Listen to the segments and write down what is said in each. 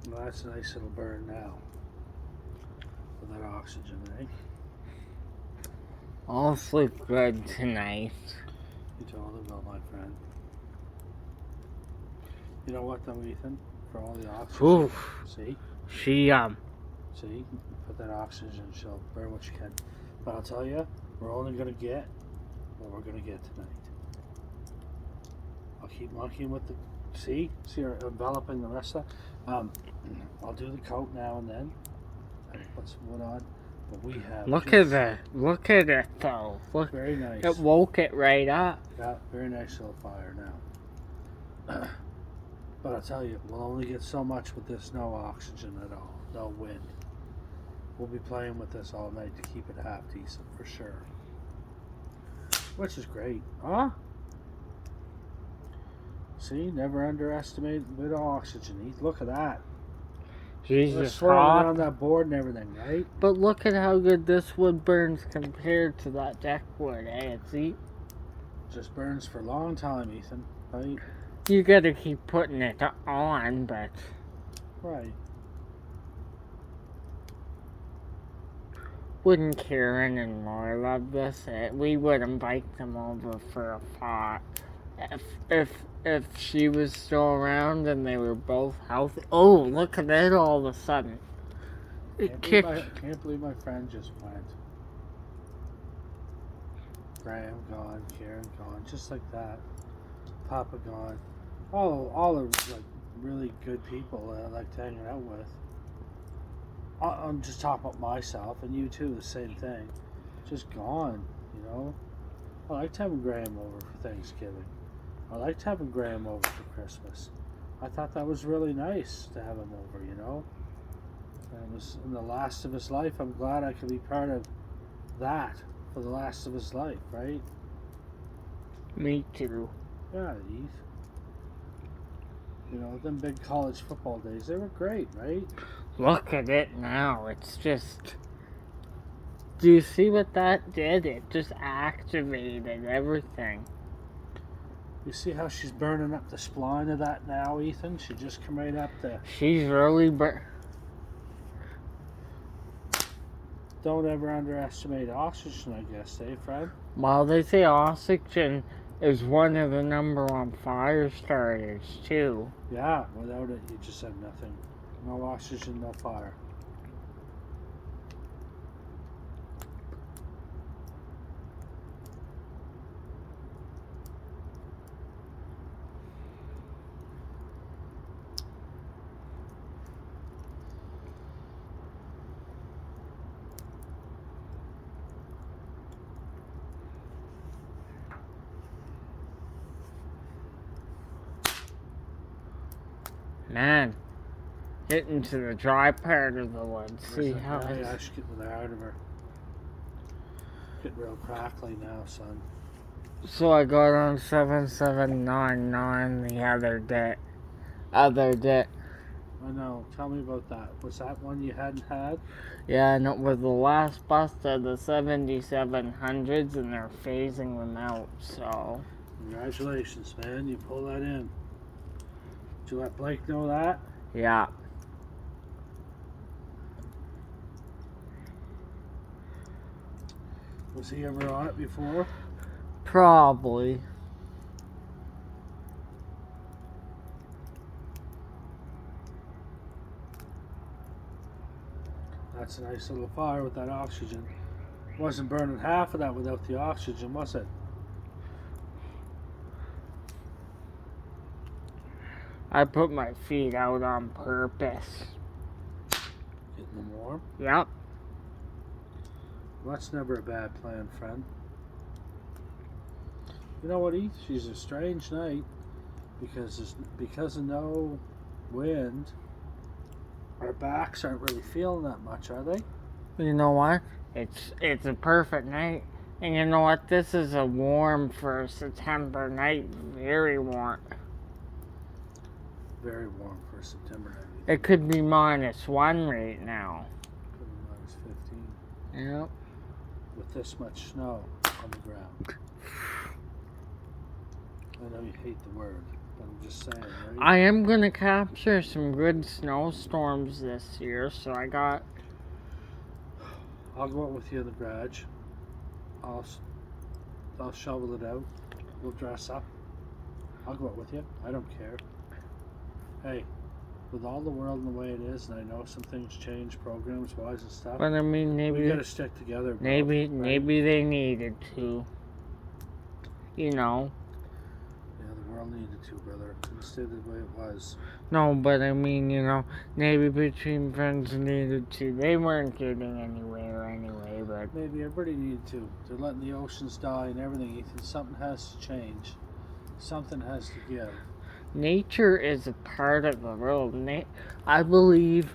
Well, that's a nice little burn now. With that oxygen, eh? I'll sleep good tonight. You totally will, my friend. You know what though, Ethan? For all the oxygen. Oof. See? See, See? Put that oxygen, she'll burn what you can. But I'll tell you, we're only going to get what we're going to get tonight. I'll keep monkeying with the... See her enveloping the rest of that? I'll do the coat now and then. And put some wood on. But we have... Look at it though. Look, very nice. it woke it right up. Yeah, very nice little fire now. But I'll tell you, we'll only get so much with this no oxygen at all. No wind. We'll be playing with this all night to keep it half decent for sure. Which is great, huh? See, never underestimate a bit of oxygen. Look at that. Jesus, swirling hot. around that board and everything, right? But look at how good this wood burns compared to that deck wood, eh? See? Just burns for a long time, Ethan. Right? You gotta keep putting it on, but... Right. Wouldn't Karen and Laura love this? We would invite them over for a pot. If she was still around and they were both healthy. Oh, look at it all of a sudden. It kicked. Can't believe my friend just went. Graham gone, Karen gone, just like that. Papa gone. All are like really good people that I like to hang out with. I'm just talking about myself, and you too, the same thing. Just gone, you know. I liked having Graham over for Thanksgiving. I liked having Graham over for Christmas. I thought that was really nice to have him over, you know. And it was in the last of his life. I'm glad I could be part of that for the last of his life, right? Me too. Yeah, Eve. You know, them big college football days, they were great, right? Look at it now. It's just... Do you see what that did? It just activated everything. You see how she's burning up the spline of that now, Ethan? She just come right up the... She's really Don't ever underestimate oxygen, I guess, eh, Fred? Well, they say oxygen is one of the #1 fire starters, too. Yeah, without it, you just have nothing. No oxygen, no fire. Man, getting to the dry part of the woods. See how I should get with out of her. Getting real crackly now, son. So I got on 7799 the other day. I know. Tell me about that. Was that one you hadn't had? Yeah, and it was the last bust of the 7700s, and they're phasing them out, so... Congratulations, man. You pull that in. Did you let Blake know that? Yeah. Was he ever on it before? Probably. That's a nice little fire with that oxygen. Wasn't burning half of that without the oxygen, was it? I put my feet out on purpose. Getting them warm? Yep. Well, that's never a bad plan, friend. You know what, Heath? She's a strange night because of no wind. Our backs aren't really feeling that much, are they? You know what? It's a perfect night. And you know what? This is a warm for a September night. Very warm. Very warm for a September night. It could be -1 right now. Could be -15. Yep. With this much snow on the ground. I know you hate the word, I'm just saying, right? I am gonna capture some good snowstorms this year, so I'll go out with you in the garage. I'll shovel it out. We'll dress up. I'll go out with you. I don't care. Hey, with all the world and the way it is, and I know some things change programs wise and stuff. But I mean, we maybe gotta stick together. Bro, maybe right? they needed to. You know. Yeah, the world needed to, brother. It stayed the way it was. No, but I mean, you know, maybe between friends needed to. They weren't getting anywhere anyway, but Maybe everybody needed to. They're letting the oceans die and everything, Ethan. Something has to change. Something has to give. nature is a part of the world. I believe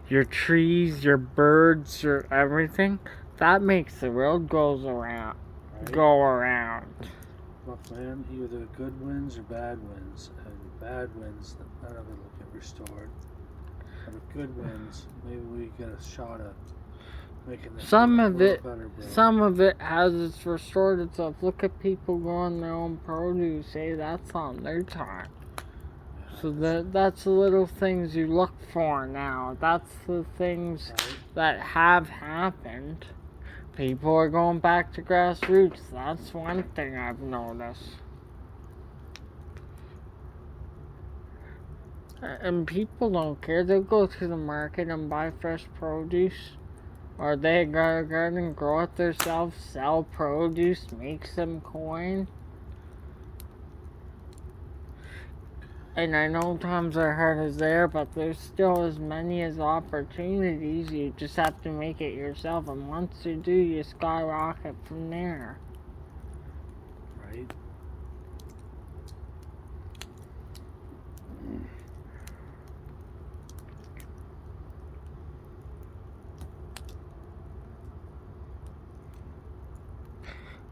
your trees, your birds, your everything, that makes the world go around. Look, man, either good winds or bad winds. And bad winds, none of it will get restored. But with good winds, maybe we get a shot at making this world better, bro. Some of it has its restored itself. Look at people growing their own produce. Hey, that's on their time. Yeah, So that's the little things you look for now. That's the things that have happened. People are going back to grassroots. That's one thing I've noticed. And people don't care. They'll go to the market and buy fresh produce. Or they go to a garden, grow it themselves, sell produce, make some coin. And I know times are hard as there, but there's still as many as opportunities. You just have to make it yourself, and once you do, you skyrocket from there. Right?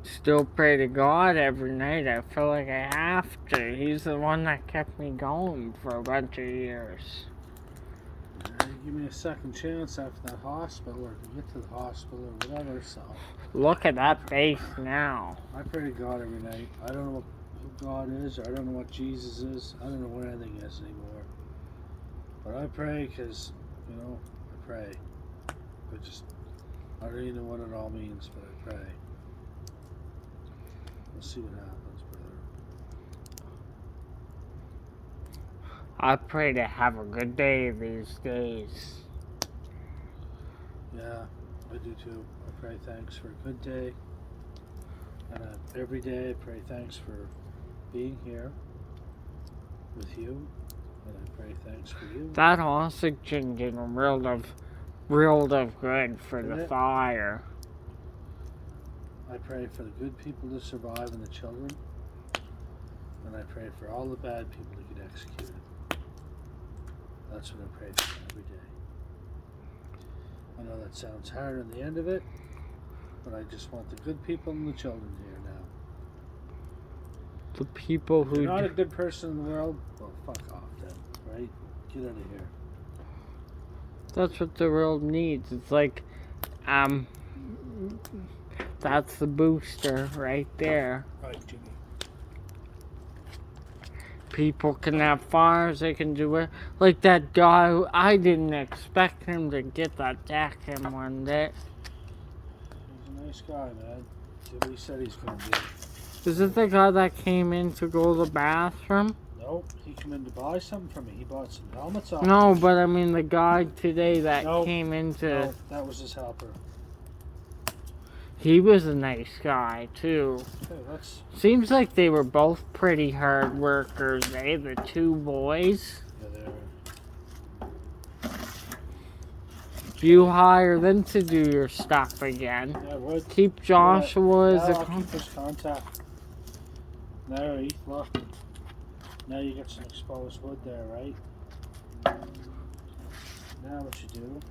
Still pray to God every night. I feel like I have to. He's the one that kept me going for a bunch of years. Give me a second chance after that hospital, or to get to the hospital, or whatever. So look at that face now. I pray to God every night. I don't know who God is, or I don't know what Jesus is. I don't know what anything is anymore. But I pray because, you know, I pray. I don't even know what it all means, but I pray. We'll see what happens, brother. I pray to have a good day these days. Yeah, I do too. I pray thanks for a good day. And every day I pray thanks for being here with you. And I pray thanks for you. That oxygen did real of good for the fire. I pray for the good people to survive and the children. And I pray for all the bad people to get executed. That's what I pray for every day. I know that sounds hard in the end of it, but I just want the good people and the children here now. The people who... If you're not a good person in the world, well, fuck off then, right? Get out of here. That's what the world needs. It's like, that's the booster right there. Right, Jimmy. People can have fires, they can do it. Like that guy, who I didn't expect him to get that deck in one day. He's a nice guy, man. Jimmy said he's going to be. Is it the guy that came in to go to the bathroom? Nope, he came in to buy something from me. He bought some helmets off. No, but I mean the guy today that came into... No, that was his helper. He was a nice guy, too. Okay, seems like they were both pretty hard workers, eh? The two boys. Yeah, they're... You hire them to do your stuff again. Yeah, I would. Keep Joshua as a... I'll keep his contact. There, Heath, look. Now you got some exposed wood there, right? Now what you do?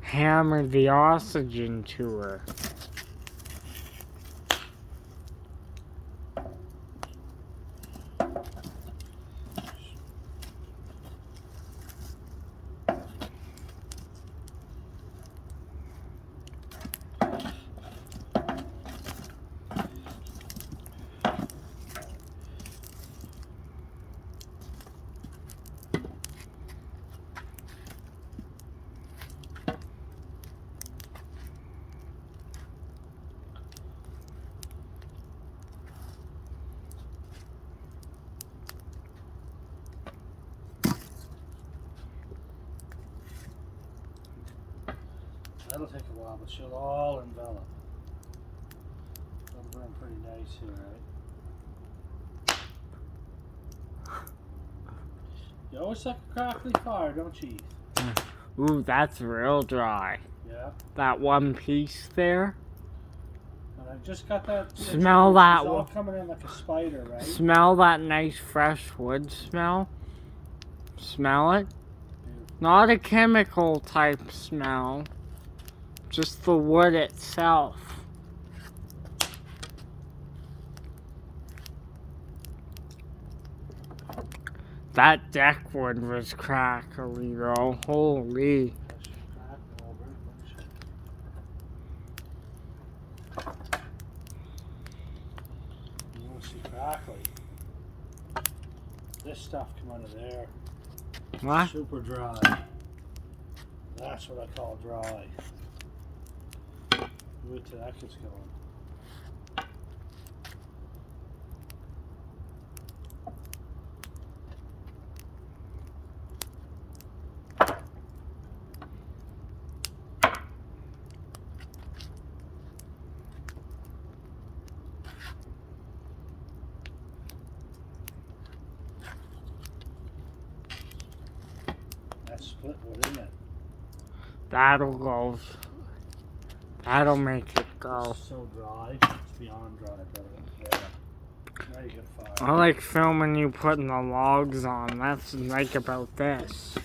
Hammer the oxygen to her. that'll take a while, but she'll all envelop. That'll burn pretty nice here, right? You always like a crackly fire, don't you, Heath? Ooh, that's real dry. Yeah. That one piece there. And I just got that. Smell that It's all one. coming in like a spider, right? Smell that nice fresh wood smell. Smell it. Beautiful. Not a chemical type smell. Just the wood itself. That deck wood was crackly though. Holy. That should crack over it, wouldn't you? You won't see crackly. This stuff come out of there. What? Super dry. That's what I call dry. Wait till that gets going. That's split wood, isn't it? That'll go. That'll make it go. It's so dry. It's beyond dry, brother. Yeah. Now you get fire. I like filming you putting the logs on. That's like about this.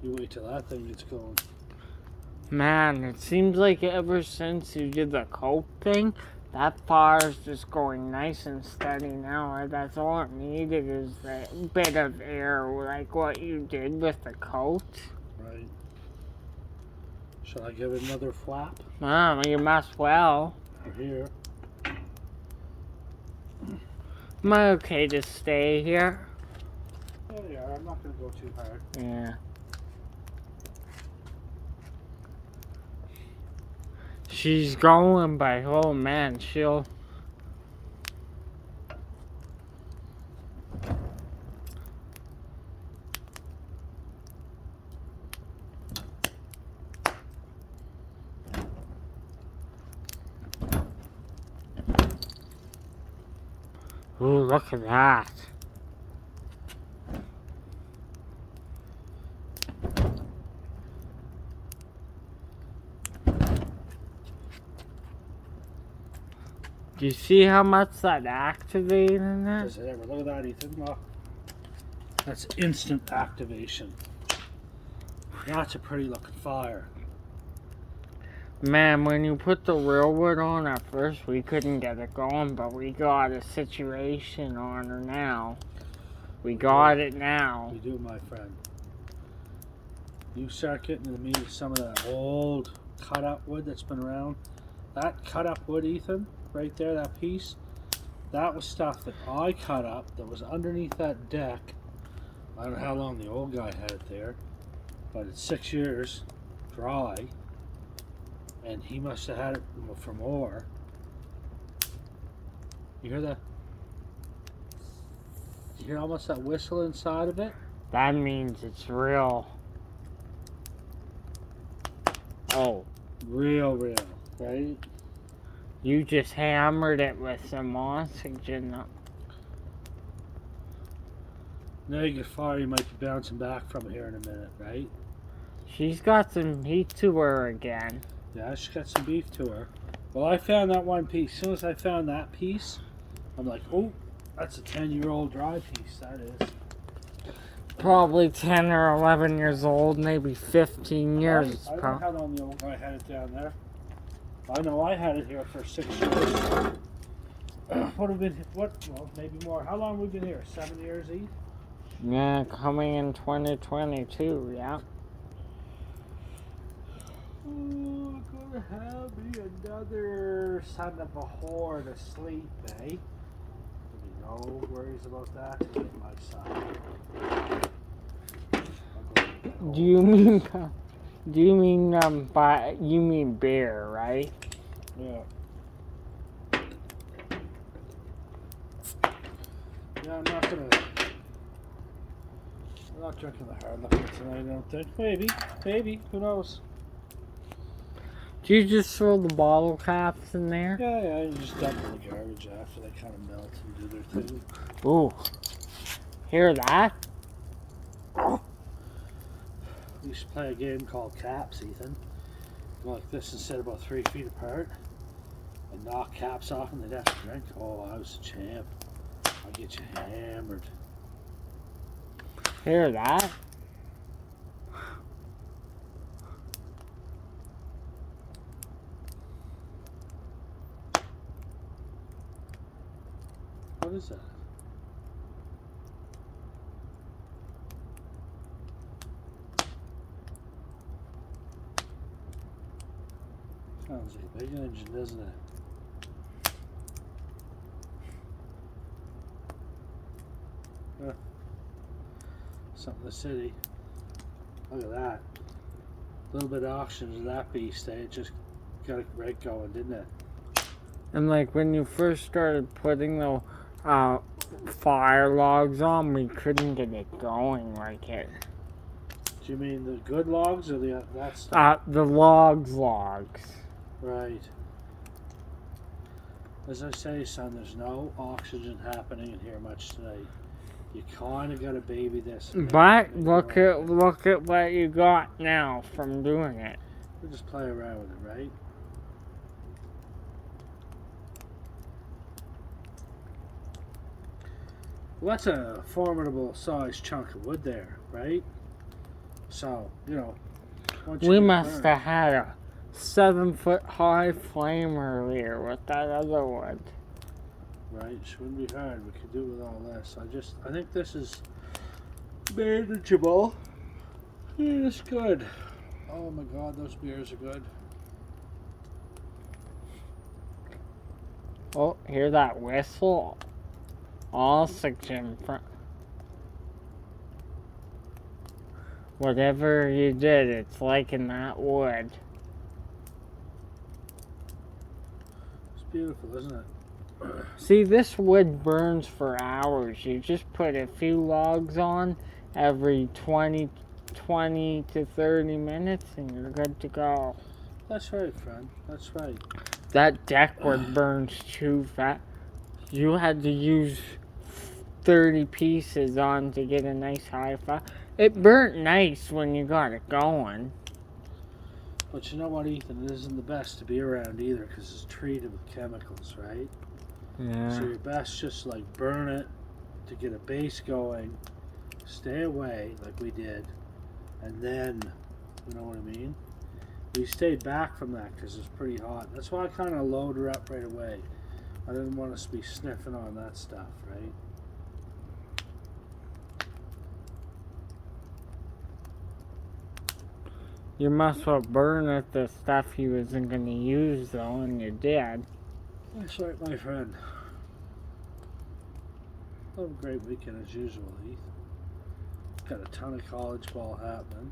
You wait till that thing gets going. Man, it seems like ever since you did the coat thing, that fire's just going nice and steady now. That's all it needed is that bit of air, like what you did with the coat. Right. Shall I give it another flap? You must well. Or here. Am I okay to stay here? There they are. I'm not going to go too hard. Yeah. She's going, but oh man, she'll. Ooh, look at that. Do you see how much that activated in that? Does it ever? Look at that, Ethan. Look. That's instant activation. That's a pretty looking fire. Man, when you put the real wood on at first, we couldn't get it going, but we got a situation on her now. We got it now. You do, my friend. You start getting to me some of that old cut up wood that's been around. That cut up wood, Ethan, right there, that piece, that was stuff that I cut up that was underneath that deck. I don't know how long the old guy had it there, but it's 6 years dry, and he must have had it for more. You hear that? You hear almost that whistle inside of it? That means it's real. Oh, Real, right? you just hammered it with some oxygen. Now you get fire, you might be bouncing back from here in a minute, right? She's got some heat to her again. Yeah, she's got some beef to her. Well, I found that one piece. As soon as I found that piece, I'm like, oh, that's a 10-year-old dry piece, that is. Probably 10 or 11 years old, maybe 15 years. I don't know how long the old guy had it down there. I know I had it here for 6 years. Well, maybe more. How long have we been here? 7 years each? Yeah, coming in 2022, yeah. Oh, gonna have me another son of a whore to sleep, eh? No worries about that in my side. Do you mean you mean beer, right? Yeah. Yeah, I'm not drinking the hard liquor tonight, I don't think. Maybe, who knows? Do you just throw the bottle caps in there? Yeah, you just dump in the garbage after they kind of melt and do their thing. Ooh. Hear that? We used to play a game called Caps, Ethan. Go like this and sit about 3 feet apart and knock caps off and they'd have to drink. Oh, I was a champ. I'd get you hammered. Hear that? What is that? Sounds like a big engine, doesn't it? Huh. Something in the city. Look at that. A little bit of oxygen to that beast, eh? It just got a right going, didn't it? And like when you first started putting the fire logs on, we couldn't get it going like it. Do you mean the good logs or that stuff? The logs. Right. As I say, son, there's no oxygen happening in here much tonight. You kind of got to baby this. But look at what you got now from doing it. We'll just play around with it, right? Well, that's a formidable sized chunk of wood there, right? So, you know, once you We get must burned- have had a 7-foot high flame earlier with that other wood. Right, it wouldn't be hard. We could do it with all this. I think this is manageable. Yeah, it's good. Oh my God, those beers are good. Oh, hear that whistle? Oxygen. Whatever you did, it's like in that wood. It's beautiful, isn't it? See, this wood burns for hours. You just put a few logs on every 20 to 30 minutes and you're good to go. That's right, friend. That's right. That deck wood burns too fast. You had to use 30 pieces on to get a nice high fire. It burnt nice when you got it going. But you know what, Ethan? It isn't the best to be around either because it's treated with chemicals, right? Yeah. So you're best just like burn it to get a base going, stay away like we did, and then, you know what I mean? We stayed back from that because it's pretty hot. That's why I kind of load her up right away. I didn't want us to be sniffing on that stuff, right? You must have burned at the stuff you wasn't going to use though, and you did. That's right, my friend. Have a great weekend as usual, Heath. Got a ton of college ball happening.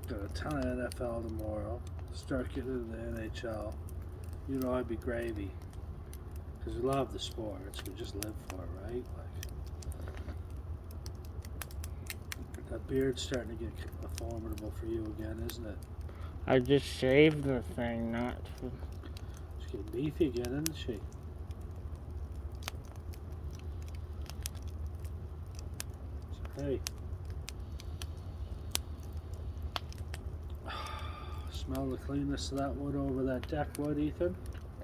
Got a ton of NFL tomorrow. Start getting into the NHL. You know I'd be gravy. Because we love the sports. We just live for it, right? Like, that beard's starting to get formidable for you again, isn't it? I just shaved the thing, not... She's getting beefy again, isn't she? So, hey. Smell the cleanness of that wood over that deck wood, Ethan?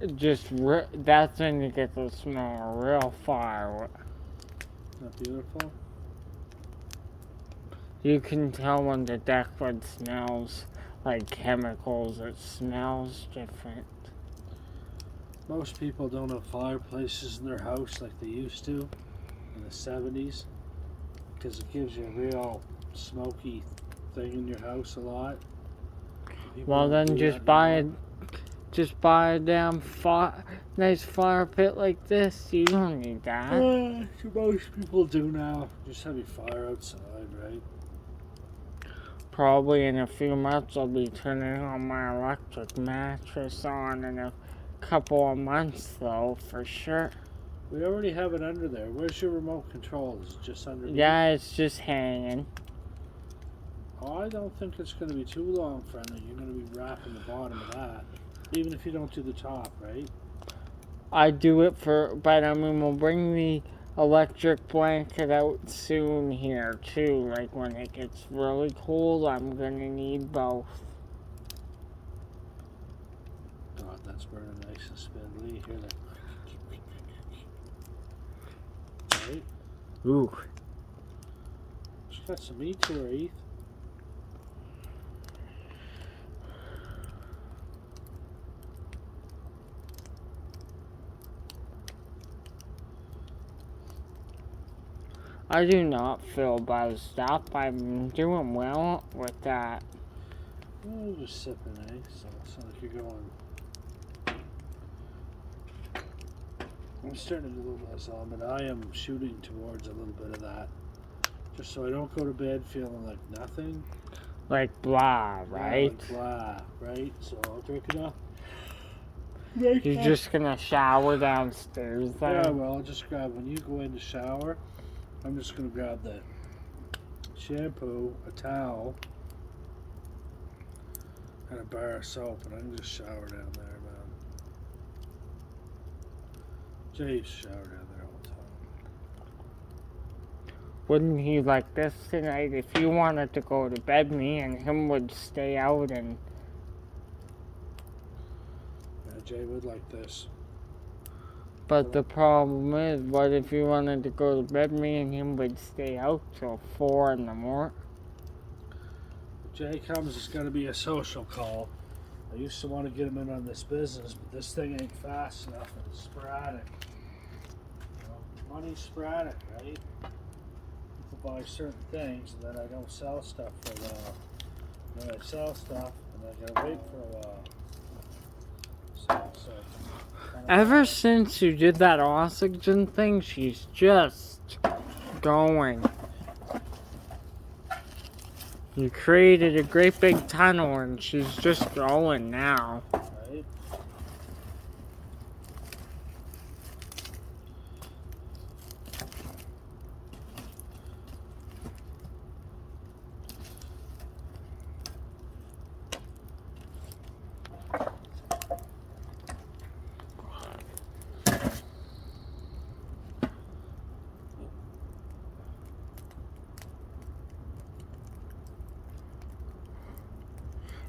That's when you get the smell of real firewood. Isn't that beautiful? You can tell when the deck wood smells like chemicals. It smells different. Most people don't have fireplaces in their house like they used to in the 70s because it gives you a real smoky thing in your house a lot. People Well, don't then do just that buy anymore. a damn nice fire pit like this. You don't need that. Most people do now. Just have your fire outside, right? Probably in a few months I'll be turning on my electric mattress on in a couple of months though, for sure. We already have it under there. Where's your remote control? Is it just underneath? Yeah, it's just hanging. Oh, I don't think it's going to be too long, friendly. You're going to be wrapping the bottom of that. Even if you don't do the top, right? I do it but I mean, we'll bring the electric blanket out soon here too. Like when it gets really cold, I'm gonna need both. God, that's burning nice and spindly. Hear that? Right? Ooh. She's got some meat to her, Heath. I do not feel buzzed up. I'm doing well with that. Oh, just sipping, eh? So it's not like you're going. I'm starting to do a little less on, but I am shooting towards a little bit of that. Just so I don't go to bed feeling like nothing. Like blah, right? Like blah, right? So I'll drink enough. You're just gonna shower downstairs then? Yeah, well, I'll just grab, when you go in the shower, I'm just gonna grab the shampoo, a towel, and a bar of soap, and I can just shower down there, man. Jay's shower down there all the time. Wouldn't he like this tonight? If you wanted to go to bed, me and him would stay out and... Yeah, Jay would like this. But the problem is, what if you wanted to go to bed, me and him would stay out till 4 in the morning? Jay comes, it's gotta be a social call. I used to want to get him in on this business, but this thing ain't fast enough and it's sporadic. You know, money's sporadic, right? People buy certain things and then I don't sell stuff for a while. Then I sell stuff and I gotta wait for a while. So Ever since you did that oxygen thing, she's just going. You created a great big tunnel and she's just going now. right?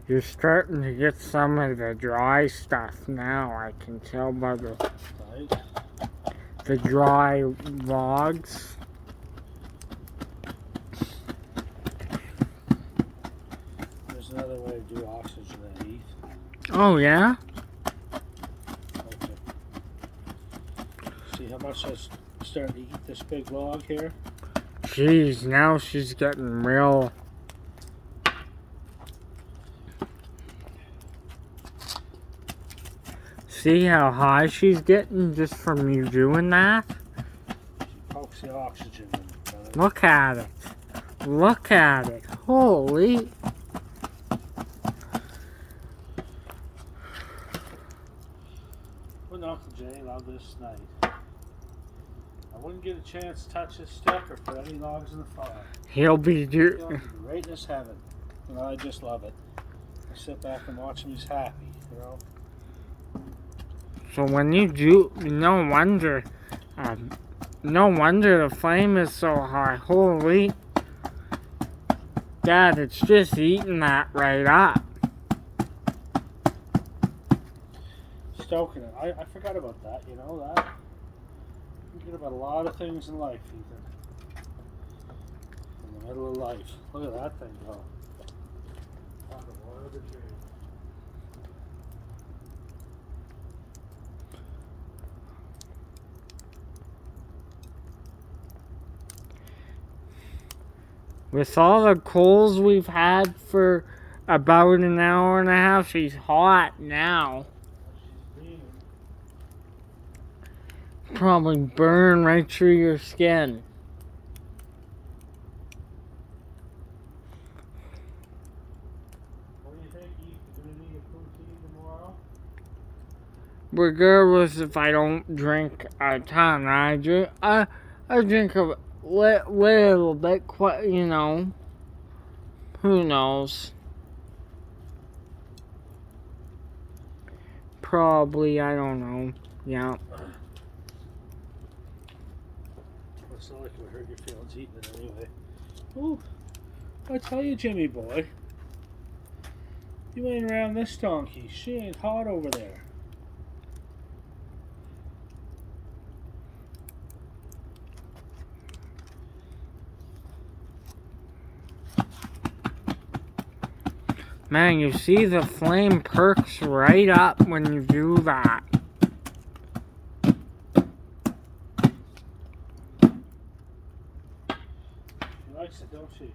You're starting to get some of the dry stuff now, I can tell by Right? the dry logs. There's another way to do oxygen at Heath. Oh yeah? Okay. See how much that's starting to eat this big log here? Jeez, now she's getting real. See how high she's getting just from you doing that? She pokes the oxygen in it, brother. Look at it. Look at it. Holy. Wouldn't Uncle Jay love this night? I wouldn't get a chance to touch his stick or put any logs in the fire. He'll be He'll be right in his heaven. You know, I just love it. I sit back and watch him, he's happy, you know? So when you do, no wonder the flame is so high. Holy. Dad, it's just eating that right up. Stoking it. I forgot about that, you know that? You forget about a lot of things in life, Ethan. In the middle of life. Look at that thing go. Talk of water the tree. With all the coals we've had for about an hour and a half, she's hot now. Probably burn right through your skin. What do you think, Eve? You're gonna need a protein tomorrow? Regardless if I don't drink a ton, I drink a little bit, you know. Who knows? Probably, I don't know. Yeah. It's not like it would hurt your feelings eating it anyway. Ooh, I tell you, Jimmy boy, you ain't around this donkey. She ain't hot over there. Man, you see the flame perks right up when you do that. She likes it, don't she?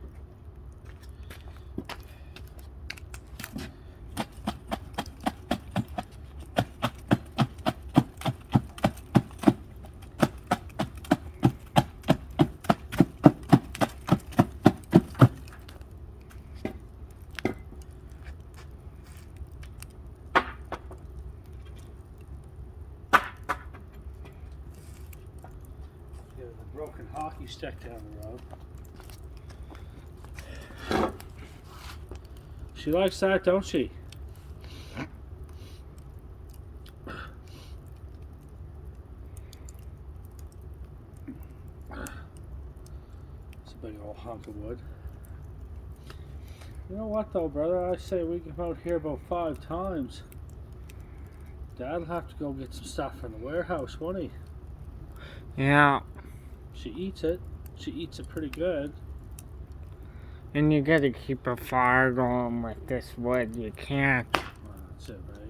There's a broken hockey stick down the road. She likes that, don't she? It's a big old hunk of wood. You know what though, brother? I say we come out here about 5 times. Dad'll have to go get some stuff from the warehouse, won't he? Yeah. She eats it. She eats it pretty good. And you gotta keep a fire going with this wood. You can't. That's it, right?